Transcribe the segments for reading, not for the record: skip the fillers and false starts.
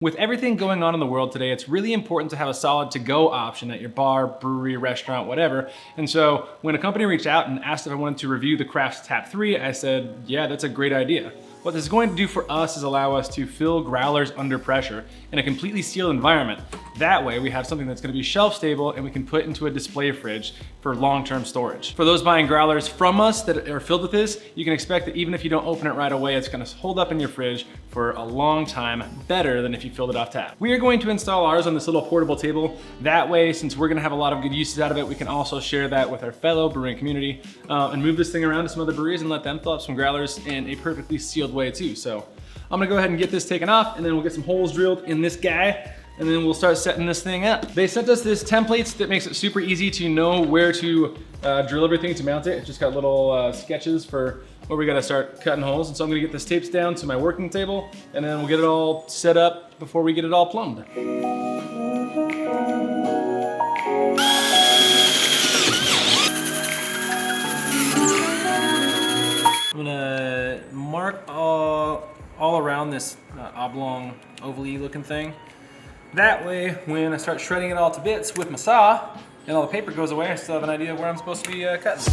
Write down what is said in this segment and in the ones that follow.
With everything going on in the world today, it's really important to have a solid to-go option at your bar, brewery, restaurant, whatever. And so when a company reached out and asked if I wanted to review the Craftap 3, I said, yeah, that's a great idea. What this is going to do for us is allow us to fill growlers under pressure in a completely sealed environment. That way we have something that's going to be shelf stable and we can put into a display fridge for long-term storage. For those buying growlers from us that are filled with this, you can expect that even if you don't open it right away, it's going to hold up in your fridge for a long time, better than if you filled it off tap. We are going to install ours on this little portable table. That way, since we're going to have a lot of good uses out of it, we can also share that with our fellow brewing community and move this thing around to some other breweries and let them fill up some growlers in a perfectly sealed way too. So I'm gonna go ahead and get this taken off, and then we'll get some holes drilled in this guy, and then we'll start setting this thing up. They sent us this templates that makes it super easy to know where to drill everything to mount it. It's just got little sketches for where we gotta start cutting holes. And so I'm gonna get this taped down to my working table, and then we'll get it all set up before we get it all plumbed. I'm gonna mark all around this oblong, oval-y looking thing. That way, when I start shredding it all to bits with my saw and all the paper goes away, I still have an idea of where I'm supposed to be cutting.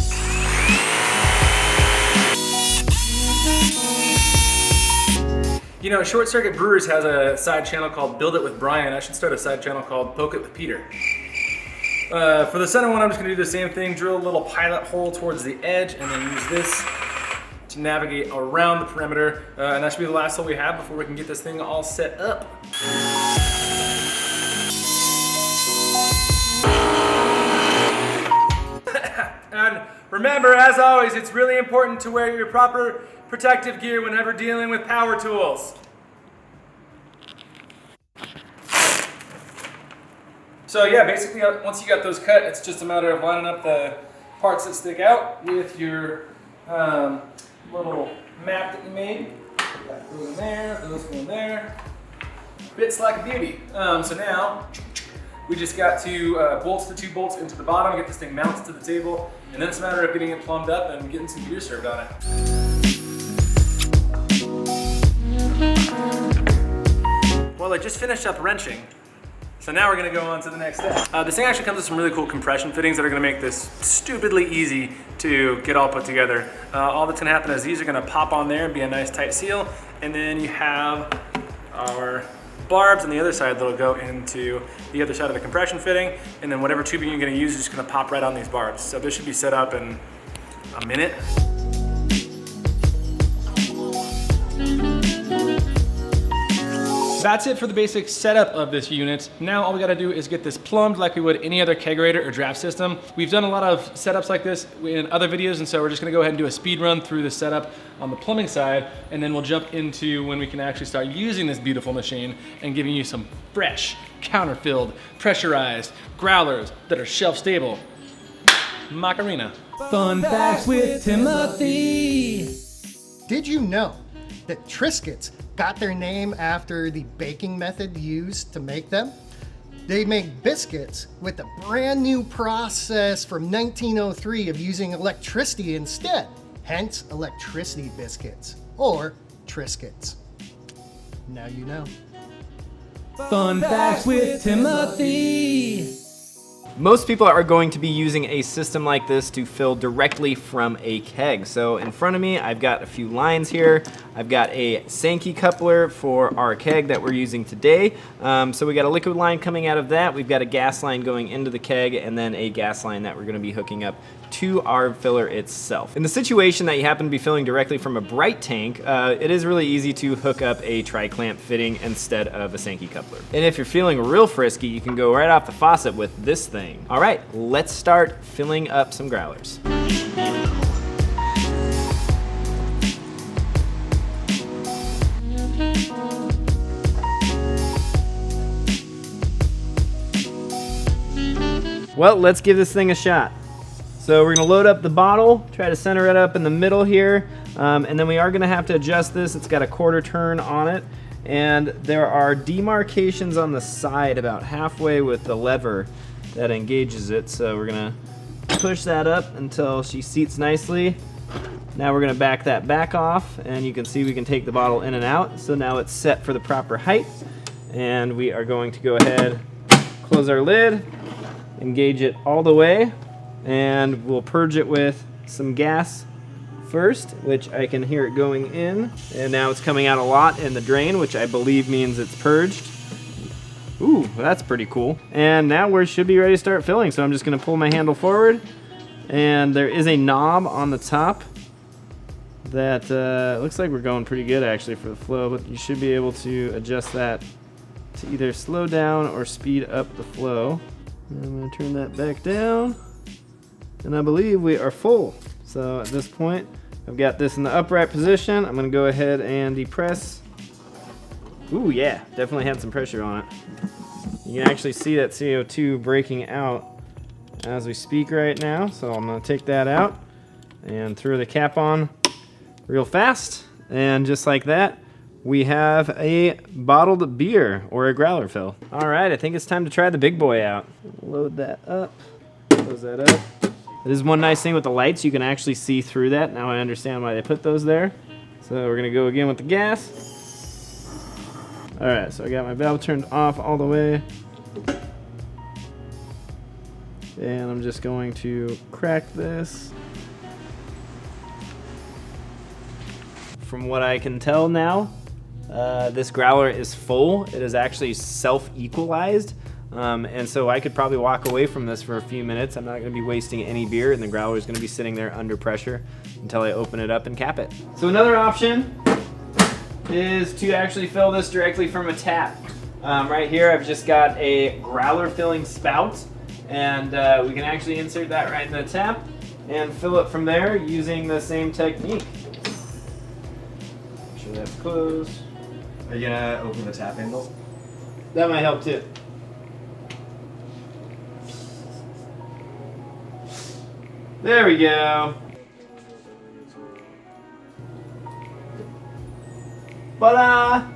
You know, Short Circuit Brewers has a side channel called Build It with Brian. I should start a side channel called Poke It with Peter. For the center one, I'm just gonna do the same thing, drill a little pilot hole towards the edge and then use this to navigate around the perimeter. And that should be the last hole we have before we can get this thing all set up. And remember, as always, it's really important to wear your proper protective gear whenever dealing with power tools. So yeah, basically once you got those cut, it's just a matter of lining up the parts that stick out with your little map that you made. That goes in there, those go in there. Fits like a beauty. So now, we just got to bolt the two bolts into the bottom, get this thing mounted to the table, and then it's a matter of getting it plumbed up and getting some beer served on it. Well, I just finished up wrenching. So now we're gonna go on to the next step. This thing actually comes with some really cool compression fittings that are gonna make this stupidly easy to get all put together. All that's gonna happen is these are gonna pop on there and be a nice tight seal. And then you have our barbs on the other side that'll go into the other side of the compression fitting. And then whatever tubing you're gonna use is just gonna pop right on these barbs. So this should be set up in a minute. That's it for the basic setup of this unit. Now all we gotta do is get this plumbed like we would any other kegerator or draft system. We've done a lot of setups like this in other videos, and so we're just gonna go ahead and do a speed run through the setup on the plumbing side, and then we'll jump into when we can actually start using this beautiful machine and giving you some fresh, counter-filled, pressurized growlers that are shelf-stable. Macarena. Fun facts with Timothy. Did you know that Triscuits got their name after the baking method used to make them? They make biscuits with a brand new process from 1903 of using electricity instead, hence electricity biscuits, or Triscuits. Now you know. Fun facts with Timothy. Most people are going to be using a system like this to fill directly from a keg. So in front of me, I've got a few lines here. I've got a Sankey coupler for our keg that we're using today. So we got a liquid line coming out of that. We've got a gas line going into the keg, and then a gas line that we're gonna be hooking up to our filler itself. In the situation that you happen to be filling directly from a bright tank, it is really easy to hook up a tri-clamp fitting instead of a Sankey coupler. And if you're feeling real frisky, you can go right off the faucet with this thing. All right, let's start filling up some growlers. Well, let's give this thing a shot. So we're gonna load up the bottle, try to center it up in the middle here, and then we are gonna have to adjust this. It's got a quarter turn on it, and there are demarcations on the side about halfway with the lever that engages it. So we're gonna push that up until she seats nicely. Now we're gonna back that back off, and you can see we can take the bottle in and out. So now it's set for the proper height. And we are going to go ahead, close our lid, engage it all the way, and we'll purge it with some gas first, which I can hear it going in. And now it's coming out a lot in the drain, which I believe means it's purged. Ooh, that's pretty cool. And now we should be ready to start filling. So I'm just gonna pull my handle forward, and there is a knob on the top that looks like we're going pretty good actually for the flow, but you should be able to adjust that to either slow down or speed up the flow. And I'm gonna turn that back down, and I believe we are full. So at this point, I've got this in the upright position. I'm gonna go ahead and depress. Ooh, yeah, definitely had some pressure on it. You can actually see that CO2 breaking out as we speak right now. So I'm gonna take that out and throw the cap on real fast. And just like that, we have a bottled beer or a growler fill. All right, I think it's time to try the big boy out. Load that up, close that up. It is one nice thing with the lights, you can actually see through that. Now I understand why they put those there. So we're gonna go again with the gas. All right, so I got my valve turned off all the way. And I'm just going to crack this. From what I can tell now, this growler is full. It is actually self-equalized. And so I could probably walk away from this for a few minutes. I'm not gonna be wasting any beer, and the growler is gonna be sitting there under pressure until I open it up and cap it. So another option is to actually fill this directly from a tap. Right here I've just got a growler filling spout, and we can actually insert that right in the tap and fill it from there using the same technique. Make sure that's closed. Are you gonna open the tap handle? That might help too. There we go. Ta-da!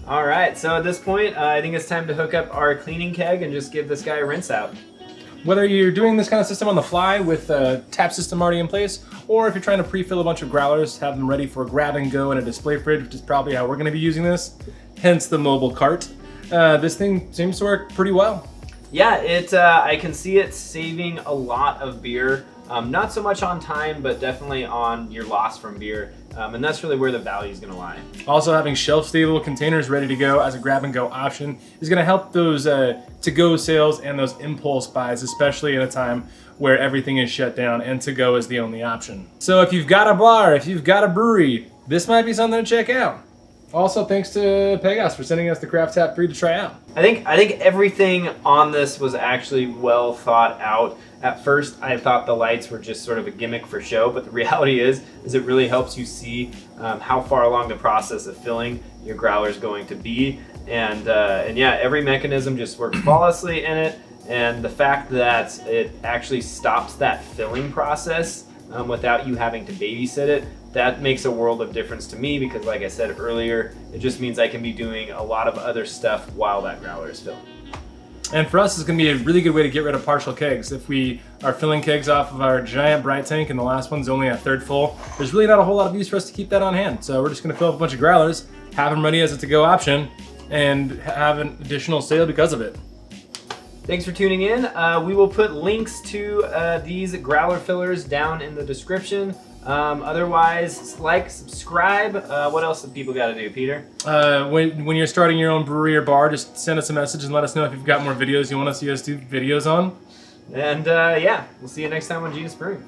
All right, so at this point, I think it's time to hook up our cleaning keg and just give this guy a rinse out. Whether you're doing this kind of system on the fly with a tap system already in place, or if you're trying to pre-fill a bunch of growlers, have them ready for a grab and go in a display fridge, which is probably how we're gonna be using this, hence the mobile cart. This thing seems to work pretty well. Yeah, I can see it saving a lot of beer. Not so much on time, but definitely on your loss from beer. And that's really where the value is gonna lie. Also, having shelf-stable containers ready to go as a grab-and-go option is gonna help those to-go sales and those impulse buys, especially in a time where everything is shut down and to-go is the only option. So if you've got a bar, if you've got a brewery, this might be something to check out. Also, thanks to Pegas for sending us the Craftap 3 to try out. I think everything on this was actually well thought out. At first, I thought the lights were just sort of a gimmick for show, but the reality is it really helps you see how far along the process of filling your growler is going to be. And yeah, every mechanism just works flawlessly in it. And the fact that it actually stops that filling process without you having to babysit it, that makes a world of difference to me, because like I said earlier, it just means I can be doing a lot of other stuff while that growler is filling. And for us, it's gonna be a really good way to get rid of partial kegs. If we are filling kegs off of our giant bright tank and the last one's only a third full, there's really not a whole lot of use for us to keep that on hand. So we're just gonna fill up a bunch of growlers, have them ready as a to-go option, and have an additional sale because of it. Thanks for tuning in. We will put links to these growler fillers down in the description. Otherwise, like, subscribe. What else do people got to do, Peter? When you're starting your own brewery or bar, just send us a message and let us know if you've got more videos you want to see us do videos on. And yeah, we'll see you next time on Genius Brewing.